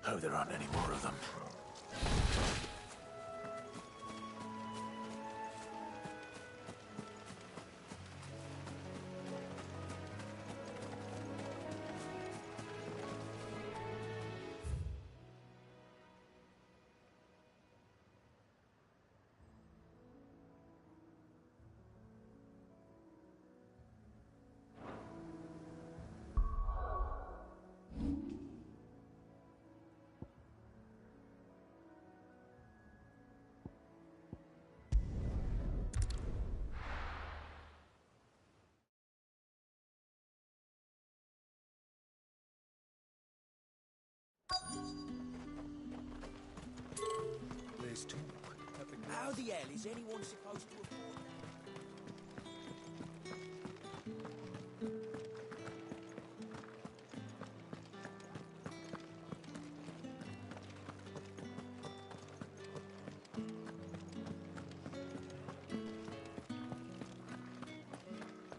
Hope there aren't any more of them. There's two. How the hell is anyone supposed to afford that?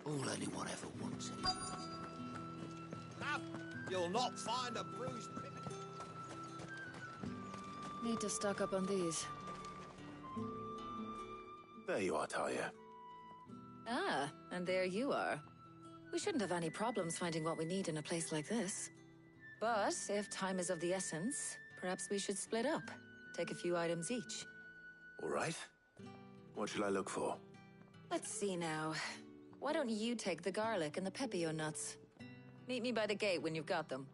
All anyone ever wants anymore. You'll not find a bruised pippin. Need to stock up on these. There you are, Talia. Ah, and there you are. We shouldn't have any problems finding what we need in a place like this. But if time is of the essence, perhaps we should split up. Take a few items each. All right. What shall I look for? Let's see now. Why don't you take the garlic and the pepio nuts? Meet me by the gate when you've got them.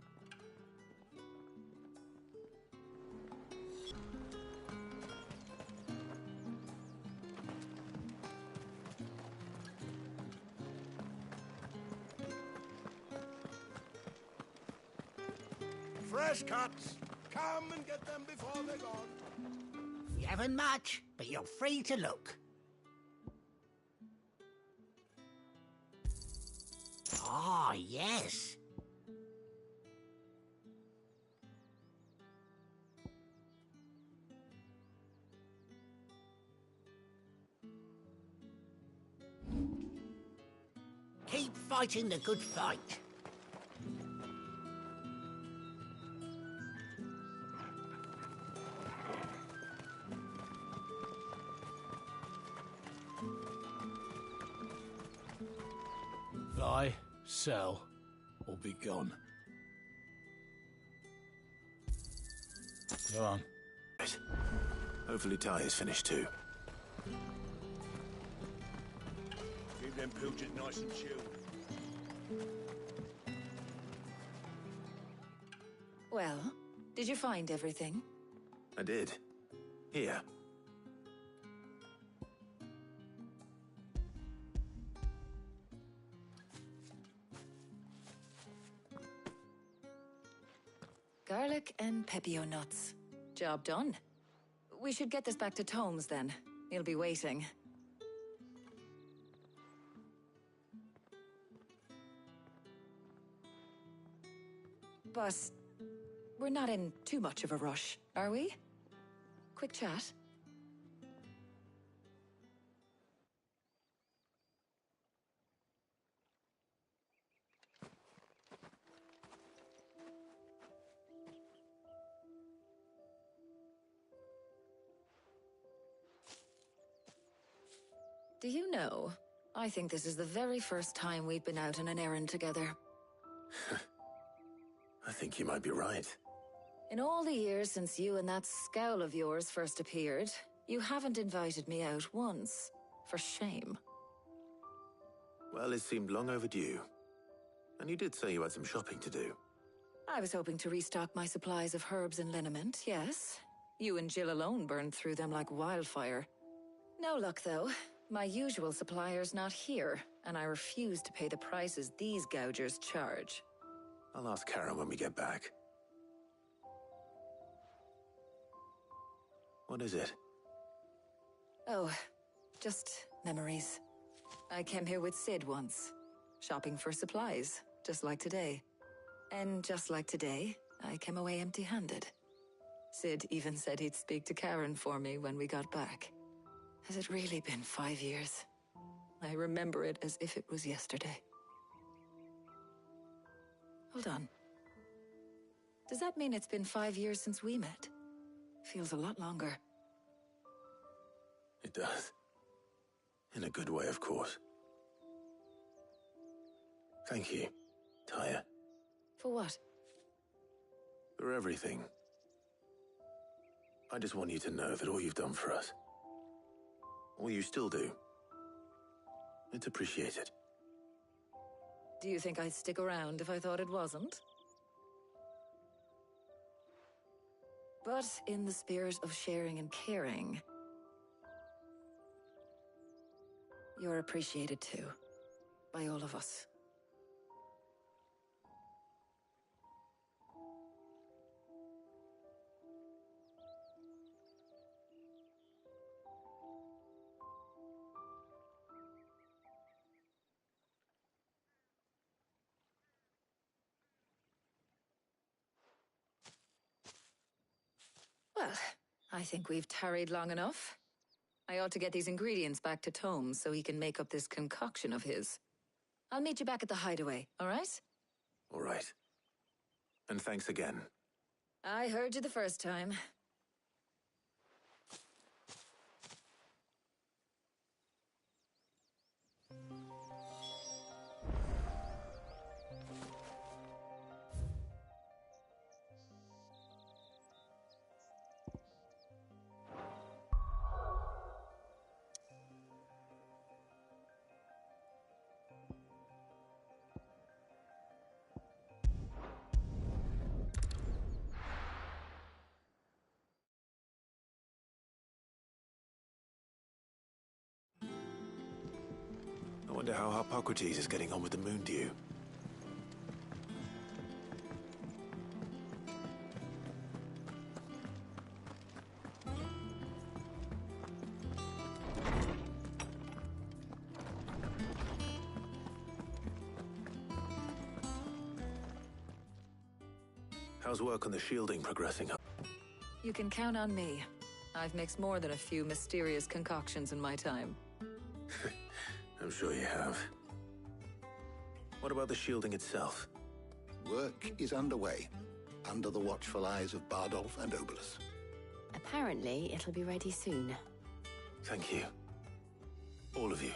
Fresh cuts. Come and get them before they're gone. You haven't much, but you're free to look. Ah, yes. Keep fighting the good fight. Buy, sell, or be gone. Go on. Right. Hopefully Talia's finished too. Keep them pilchards nice and chilled. Well, did you find everything? I did. Here. Garlic and pepio nuts. Job done. We should get this back to Tomes then. He'll be waiting. But we're not in too much of a rush, are we? Quick chat. Do you know, I think this is the very first time we've been out on an errand together. I think you might be right. In all the years since you and that scowl of yours first appeared, you haven't invited me out once. For shame. Well, it seemed long overdue. And you did say you had some shopping to do. I was hoping to restock my supplies of herbs and liniment, yes. You and Jill alone burned through them like wildfire. No luck, though. My usual supplier's not here, and I refuse to pay the prices these gougers charge. I'll ask Karen when we get back. What is it? Oh, just memories. I came here with Sid once, shopping for supplies, just like today. And just like today, I came away empty-handed. Sid even said he'd speak to Karen for me when we got back. Has it really been 5 years? I remember it as if it was yesterday. Hold on. Does that mean it's been 5 years since we met? Feels a lot longer. It does. In a good way, of course. Thank you, Tyre. For what? For everything. I just want you to know that all you've done for us, all you still do, it's appreciated. Do you think I'd stick around if I thought it wasn't? But in the spirit of sharing and caring, you're appreciated too, by all of us. Well, I think we've tarried long enough. I ought to get these ingredients back to Tomes so he can make up this concoction of his. I'll meet you back at the hideaway, all right? All right. And thanks again. I heard you the first time. I wonder how Hippocrates is getting on with the moon dew. How's work on the shielding progressing? You can count on me. I've mixed more than a few mysterious concoctions in my time. I'm sure you have. What about the shielding itself? Work is underway, under the watchful eyes of Bardolph and Obolus. Apparently, it'll be ready soon. Thank you. All of you.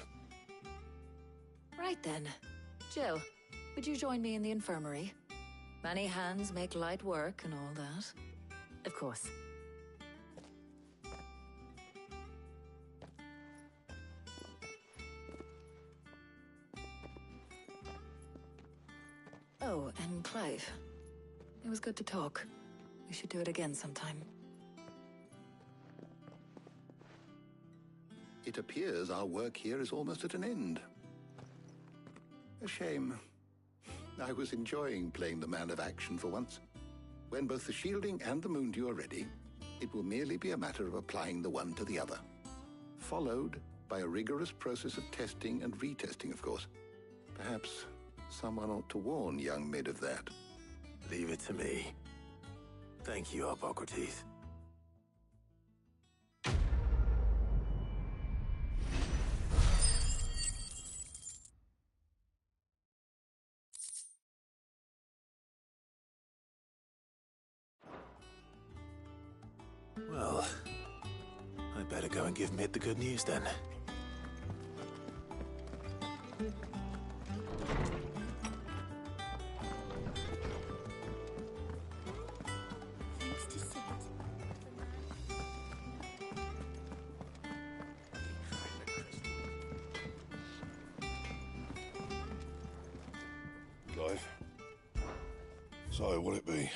Right then. Jill, would you join me in the infirmary? Many hands make light work and all that. Of course. Oh, and Clive. It was good to talk. We should do it again sometime. It appears our work here is almost at an end. A shame. I was enjoying playing the man of action for once. When both the shielding and the moon dew are ready, it will merely be a matter of applying the one to the other. Followed by a rigorous process of testing and retesting, of course. Perhaps someone ought to warn young Mid of that. Leave it to me. Thank you, Hippocrates. Well, I'd better go and give Mid the good news then. Clive. So, what'll it be?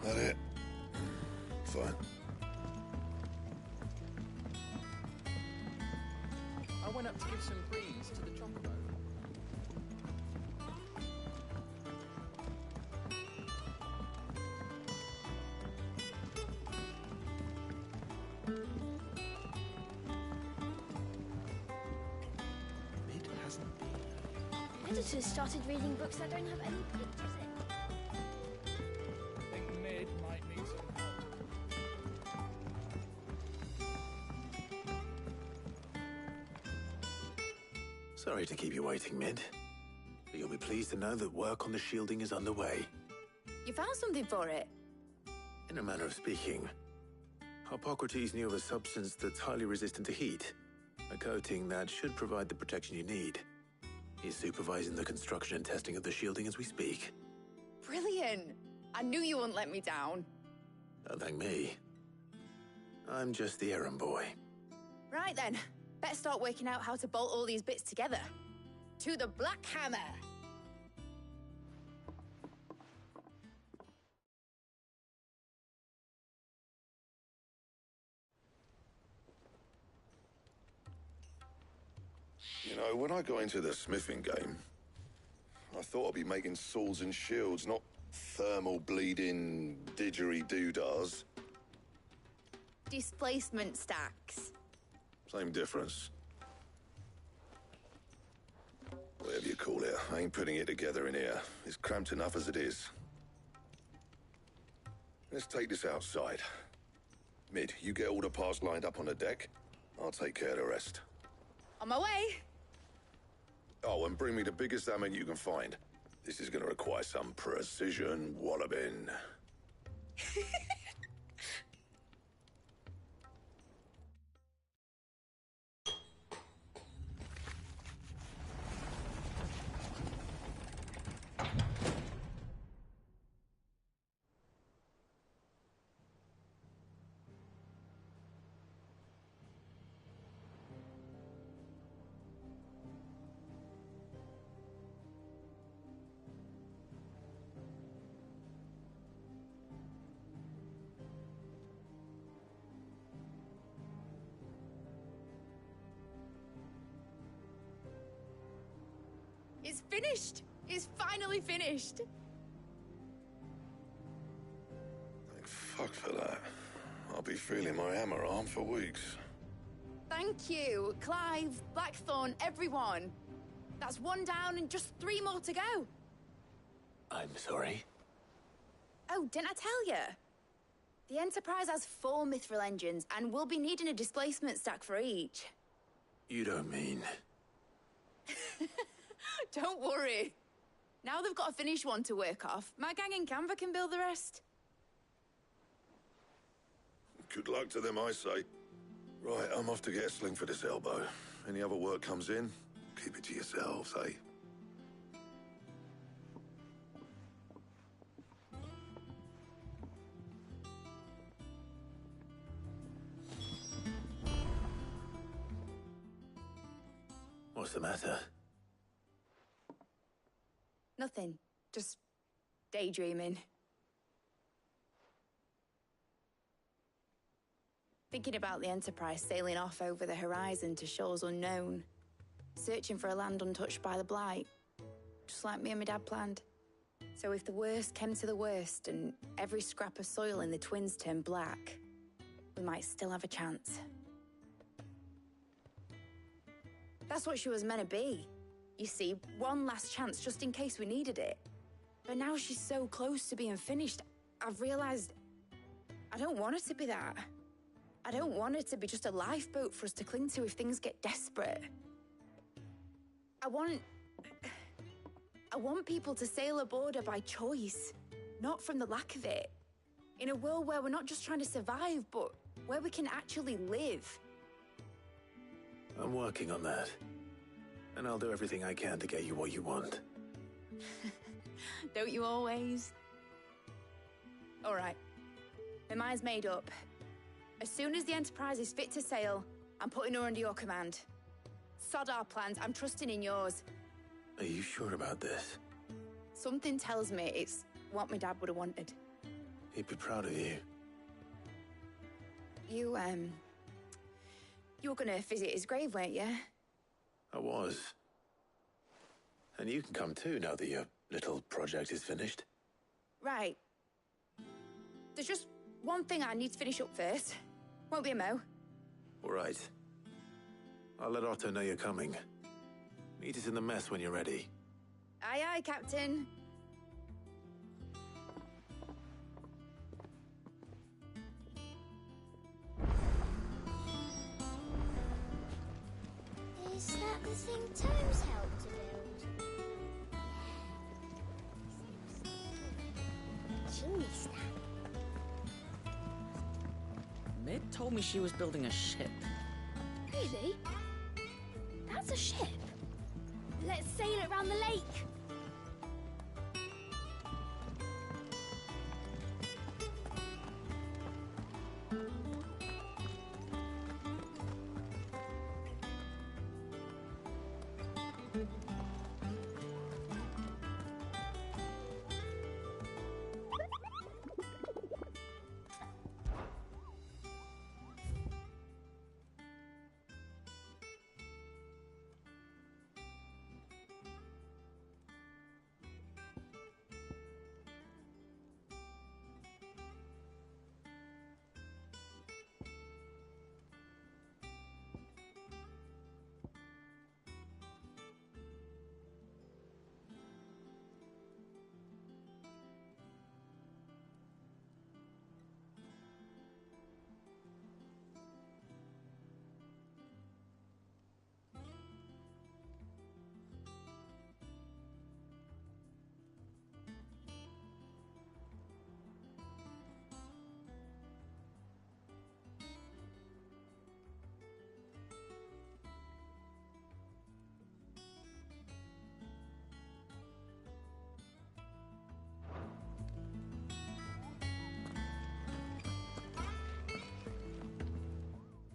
That it? Fine. line up to give some greens to the chocobo? Mid hasn't been. Editors started reading books that don't have any pictures in. I think Mid might need some help. Sorry to keep you waiting, Mid. But you'll be pleased to know that work on the shielding is underway. You found something for it? In a manner of speaking, Hippocrates knew of a substance that's highly resistant to heat. A coating that should provide the protection you need. He's supervising the construction and testing of the shielding as we speak. Brilliant! I knew you wouldn't let me down. Don't thank me. I'm just the errand boy. Right then, better start working out how to bolt all these bits together. To the Black Hammer! You know, when I got into the smithing game, I thought I'd be making swords and shields, not thermal bleeding didgeridoo-dahs. Displacement stacks. Same difference. Whatever you call it, I ain't putting it together in here. It's cramped enough as it is. Let's take this outside. Mid, you get all the parts lined up on the deck. I'll take care of the rest. On my way! Oh, and bring me the biggest hammer you can find. This is gonna require some precision walloping. It's finished! It's finally finished! Thank fuck for that. I'll be feeling my hammer arm for weeks. Thank you, Clive, Blackthorn, everyone. That's one down and just 3 more to go. I'm sorry. Oh, didn't I tell you? The Enterprise has 4 mithril engines, and we'll be needing a displacement stack for each. You don't mean... Don't worry. Now they've got a finished one to work off, my gang in Canva can build the rest. Good luck to them, I say. Right, I'm off to get a sling for this elbow. Any other work comes in, keep it to yourselves, eh? What's the matter? Nothing. Just daydreaming. Thinking about the Enterprise sailing off over the horizon to shores unknown. Searching for a land untouched by the Blight. Just like me and my dad planned. So if the worst came to the worst and every scrap of soil in the Twins turned black, we might still have a chance. That's what she was meant to be. You see, one last chance just in case we needed it. But now she's so close to being finished, I've realized I don't want her to be that. I don't want her to be just a lifeboat for us to cling to if things get desperate. I want people to sail aboard her by choice, not from the lack of it. In a world where we're not just trying to survive, but where we can actually live. I'm working on that. And I'll do everything I can to get you what you want. Don't you always? All right. My mind's made up. As soon as the Enterprise is fit to sail, I'm putting her under your command. Sod our plans, I'm trusting in yours. Are you sure about this? Something tells me it's what my dad would have wanted. He'd be proud of you. You were gonna visit his grave, weren't you? I was. And you can come too now that your little project is finished. Right. There's just one thing I need to finish up first. Won't be a mo. All right. I'll let Otto know you're coming. Meet us in the mess when you're ready. Aye, aye, Captain. Is that the thing Tomes helped to build? Chimney stack. Mid told me she was building a ship. Really? That's a ship. Let's sail it around the lake.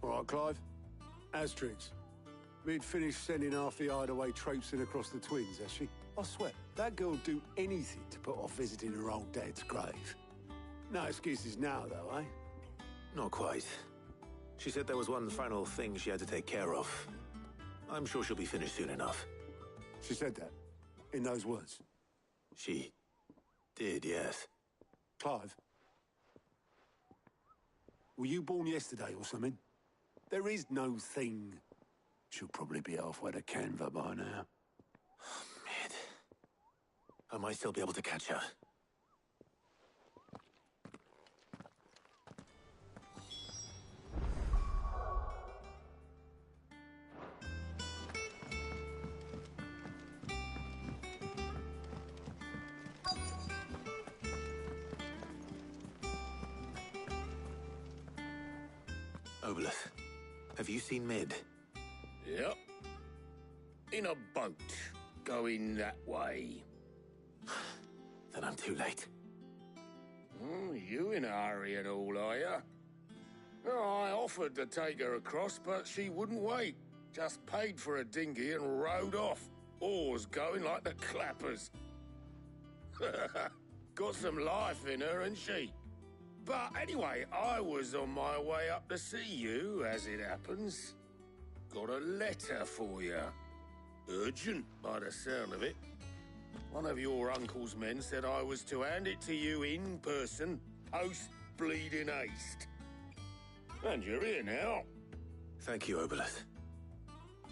All right, Clive. Asterix. We'd finished sending half the hideaway traipsing across the twins, has she? I swear, that girl'd do anything to put off visiting her old dad's grave. No excuses now, though, eh? Not quite. She said there was one final thing she had to take care of. I'm sure she'll be finished soon enough. She said that? In those words? She did, yes. Clive? Were you born yesterday or something? There is no thing. She'll probably be halfway to Canva by now. Mid. I might still be able to catch her. Obolus, have you seen Mid? Yep. In a boat, going that way. Then I'm too late. Oh, you in a hurry and all, are you? Oh, I offered to take her across, but she wouldn't wait. Just paid for a dinghy and rowed off. Oars going like the clappers. Got some life in her, ain't she? But anyway, I was on my way up to see you, as it happens. Got a letter for you. Urgent, by the sound of it. One of your uncle's men said I was to hand it to you in person, post-bleeding haste. And you're here now. Thank you, Obolus.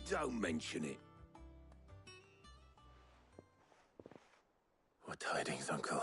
Don't mention it. What tidings, Uncle?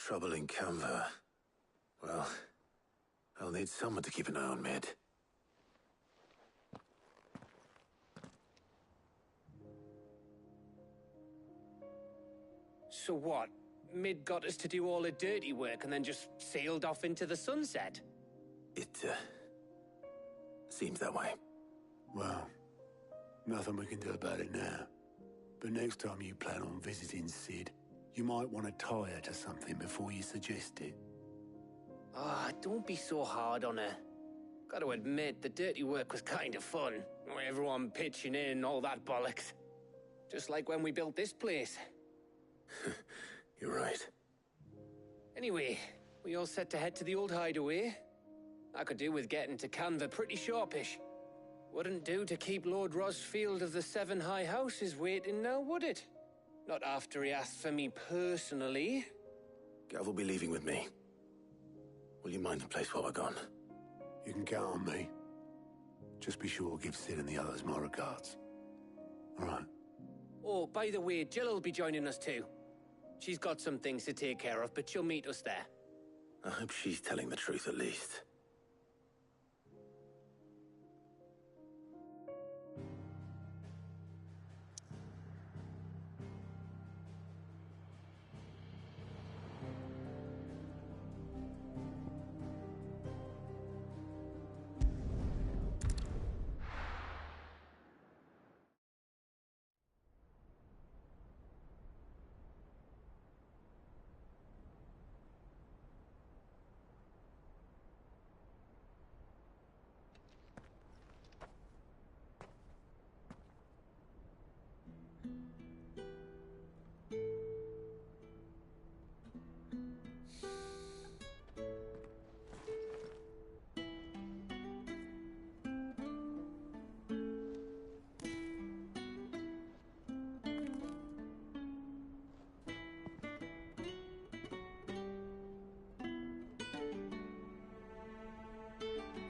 trouble in Canva. Well, I'll need someone to keep an eye on Mid. So what? Mid got us to do all the dirty work and then just sailed off into the sunset? It, seems that way. Well, nothing we can do about it now. But next time you plan on visiting Sid, you might want to tie her to something before you suggest it. Ah, don't be so hard on her. Gotta admit, the dirty work was kind of fun. Everyone pitching in, all that bollocks. Just like when we built this place. You're right. Anyway, we all set to head to the old hideaway. I could do with getting to Canva pretty sharpish. Wouldn't do to keep Lord Rosfield of the Seven High Houses waiting now, would it? Not after he asked for me personally. Gav will be leaving with me. Will you mind the place while we're gone? You can count on me. Just be sure to give Sid and the others my regards. All right. Oh, by the way, Jill will be joining us too. She's got some things to take care of, but she'll meet us there. I hope she's telling the truth at least.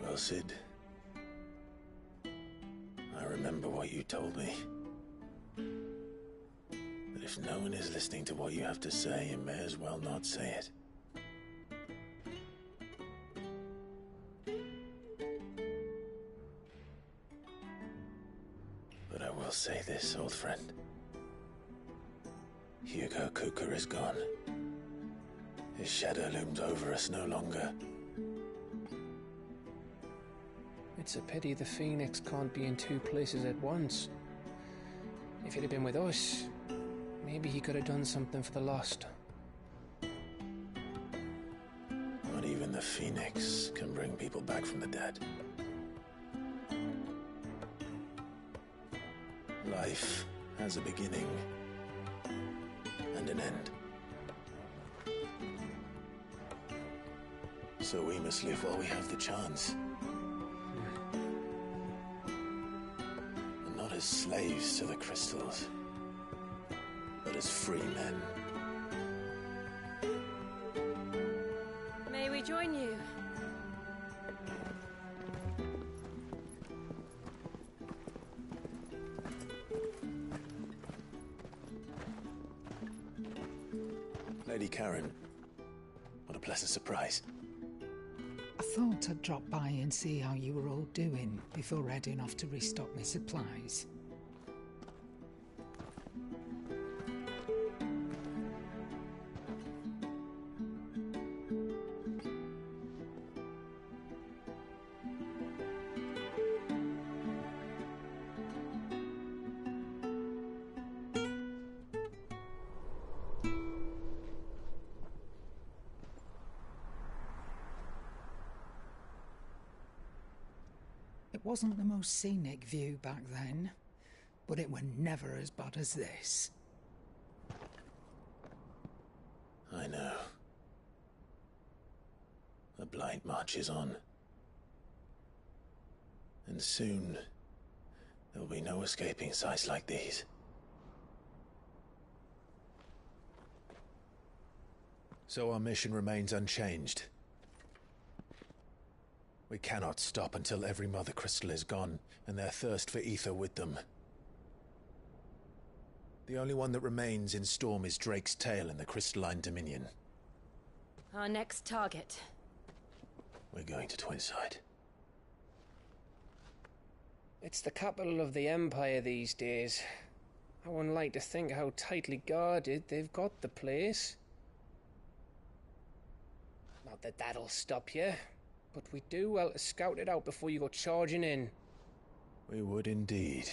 Well, Sid, I remember what you told me. That if no one is listening to what you have to say, you may as well not say it. But I will say this, old friend. Hugo Cooker is gone. His shadow looms over us no longer. It's a pity the Phoenix can't be in two places at once. If he'd have been with us, maybe he could have done something for the lost. Not even the Phoenix can bring people back from the dead. Life has a beginning and an end. So we must live while we have the chance. And not as slaves to the crystals, but as free men. May we join you? Lady Karen, what a pleasant surprise. I thought I'd drop by and see how you were all doing before heading off to restock my supplies. It wasn't the most scenic view back then, but it were never as bad as this. I know. The Blight marches on. And soon, there will be no escaping sights like these. So our mission remains unchanged. We cannot stop until every Mother Crystal is gone, and their thirst for ether with them. The only one that remains in Storm is Drake's Tail in the Crystalline Dominion. Our next target. We're going to Twinside. It's the capital of the Empire these days. I wouldn't like to think how tightly guarded they've got the place. Not that that'll stop you, but we'd do well to scout it out before you go charging in. We would indeed.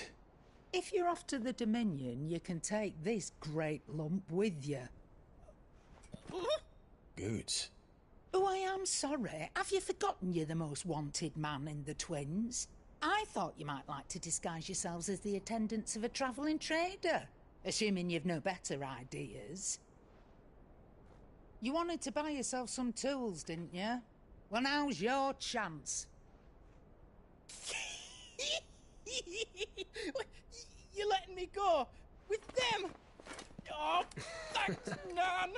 If you're off to the Dominion, you can take this great lump with you. Goods. Oh, I am sorry. Have you forgotten you're the most wanted man in the Twins? I thought you might like to disguise yourselves as the attendants of a travelling trader, assuming you've no better ideas. You wanted to buy yourself some tools, didn't you? Well, now's your chance. You're letting me go? With them? Oh, thanks, Nan!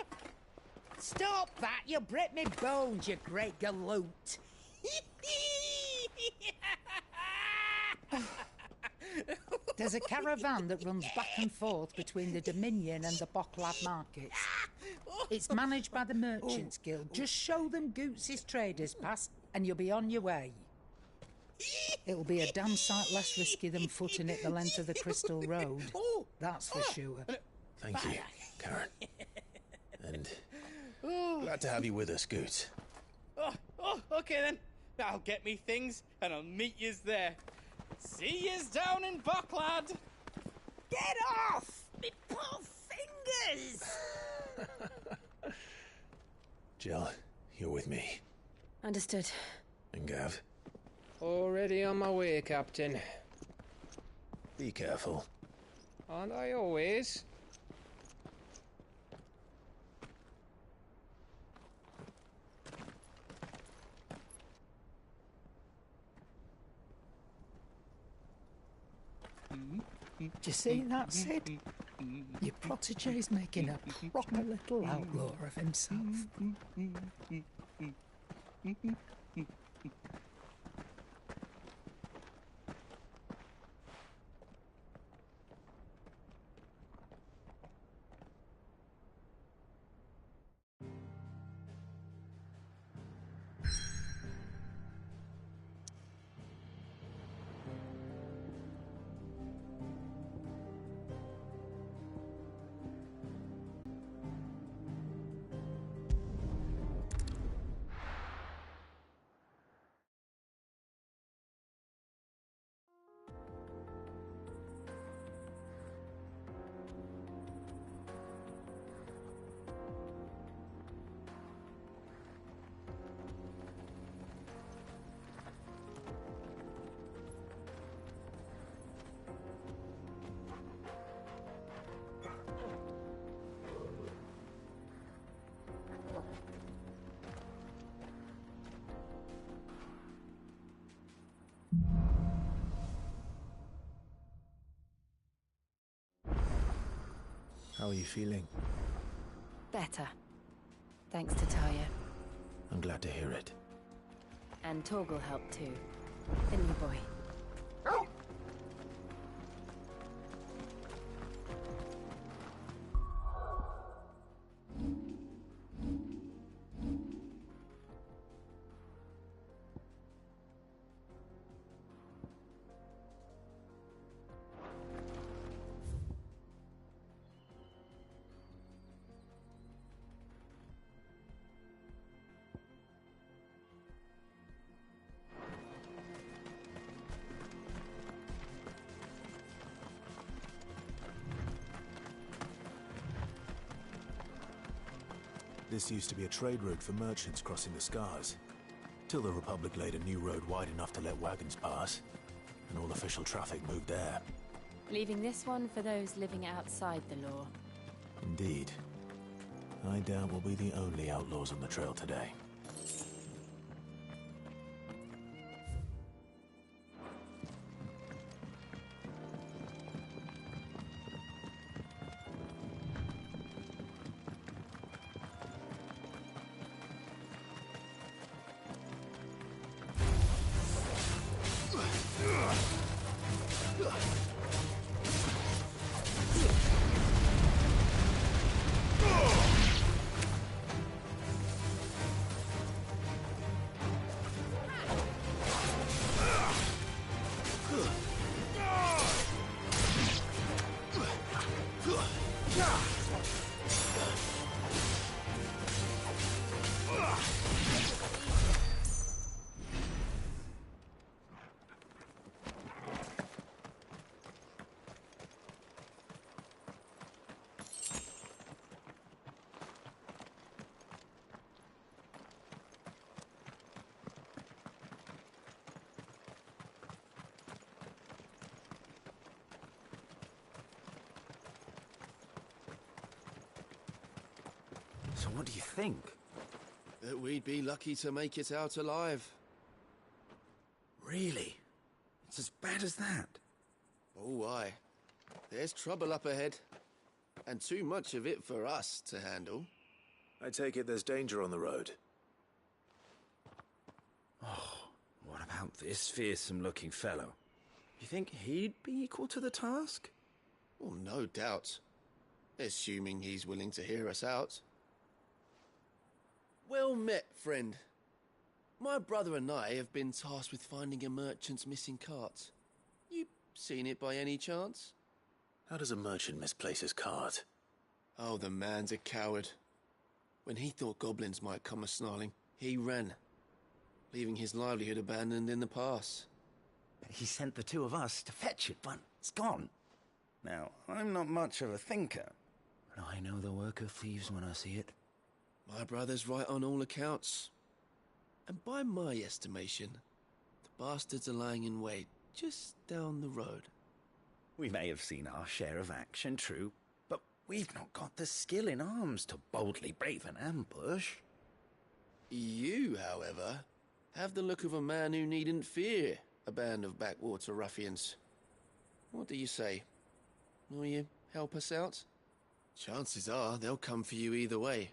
Stop that! You'll break me bones, you great galoot! There's a caravan that runs back and forth between the Dominion and the Bocklad markets. It's managed by the Merchants Guild. Just show them Goots' traders pass and you'll be on your way. It'll be a damn sight less risky than footing it the length of the Crystal Road. That's for sure. Thank you, Karen. And glad to have you with us, Goots. Okay then. I'll get me things and I'll meet yous there. See yous down in Bocklad. Get off! Me poor fingers! Jill, you're with me. Understood. And Gav? Already on my way, Captain. Be careful. Aren't I always? Do you see that, Sid? Your protege's making a proper little outlaw of himself. How are you feeling? Better. Thanks to Talia. I'm glad to hear it. And Torgal helped too. Didn't you, boy? This used to be a trade route for merchants crossing the Scars, till the Republic laid a new road wide enough to let wagons pass, and all official traffic moved there. Leaving this one for those living outside the law. Indeed. I doubt we'll be the only outlaws on the trail today. So what do you think? That we'd be lucky to make it out alive. Really? It's as bad as that? Oh, aye. There's trouble up ahead. And too much of it for us to handle. I take it there's danger on the road. Oh, what about this fearsome-looking fellow? You think he'd be equal to the task? Well, no doubt. Assuming he's willing to hear us out. Well met, friend. My brother and I have been tasked with finding a merchant's missing cart. You seen it by any chance? How does a merchant misplace his cart? Oh, the man's a coward. When he thought goblins might come a-snarling, he ran, leaving his livelihood abandoned in the pass. He sent the two of us to fetch it, but it's gone. Now, I'm not much of a thinker, but I know the work of thieves when I see it. My brother's right on all accounts. And by my estimation, the bastards are lying in wait just down the road. We may have seen our share of action, true, but we've not got the skill in arms to boldly brave an ambush. You, however, have the look of a man who needn't fear a band of backwater ruffians. What do you say? Will you help us out? Chances are they'll come for you either way.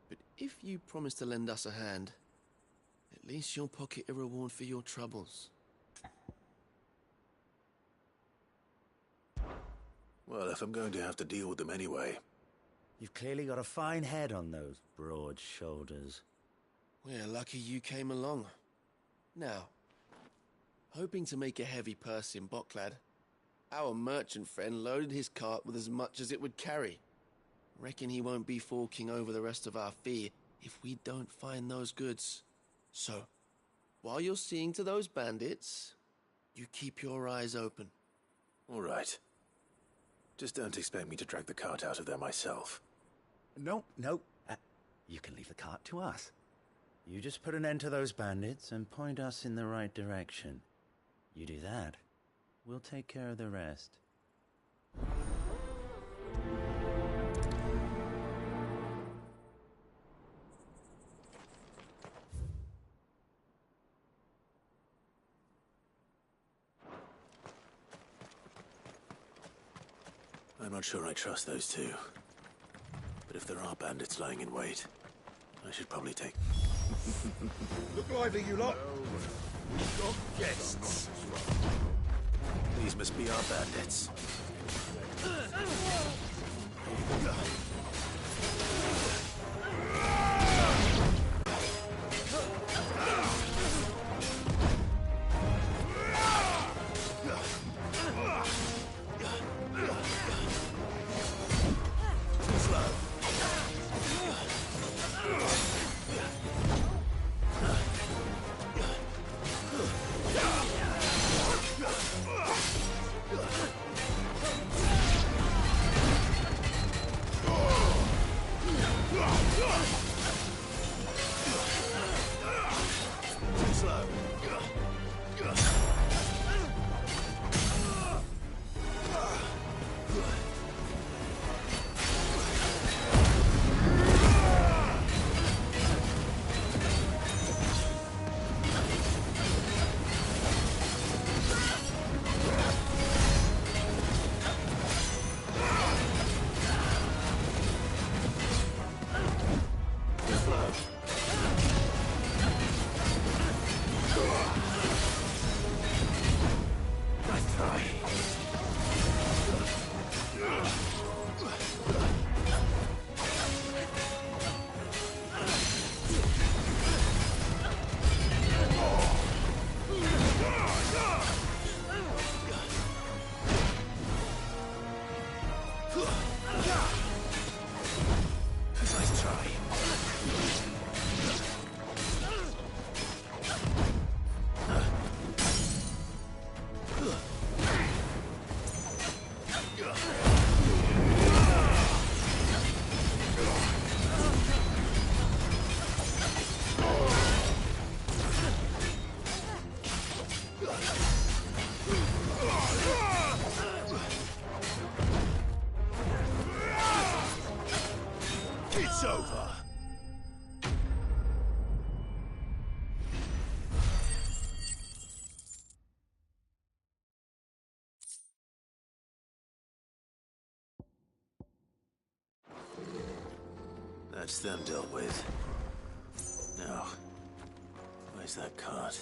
But if you promise to lend us a hand, at least you'll pocket a reward for your troubles. Well, if I'm going to have to deal with them anyway. You've clearly got a fine head on those broad shoulders. We're lucky you came along. Now, hoping to make a heavy purse in Bocklad, our merchant friend loaded his cart with as much as it would carry. Reckon he won't be forking over the rest of our fee if we don't find those goods. So, while you're seeing to those bandits, you keep your eyes open. All right. Just don't expect me to drag the cart out of there myself. No. You can leave the cart to us. You just put an end to those bandits and point us in the right direction. You do that, we'll take care of the rest. I'm not sure I trust those two. But if there are bandits lying in wait, I should probably take... Look lively, you lot! We've got guests! These must be our bandits. Oh! That's them dealt with. Now, where's that cart?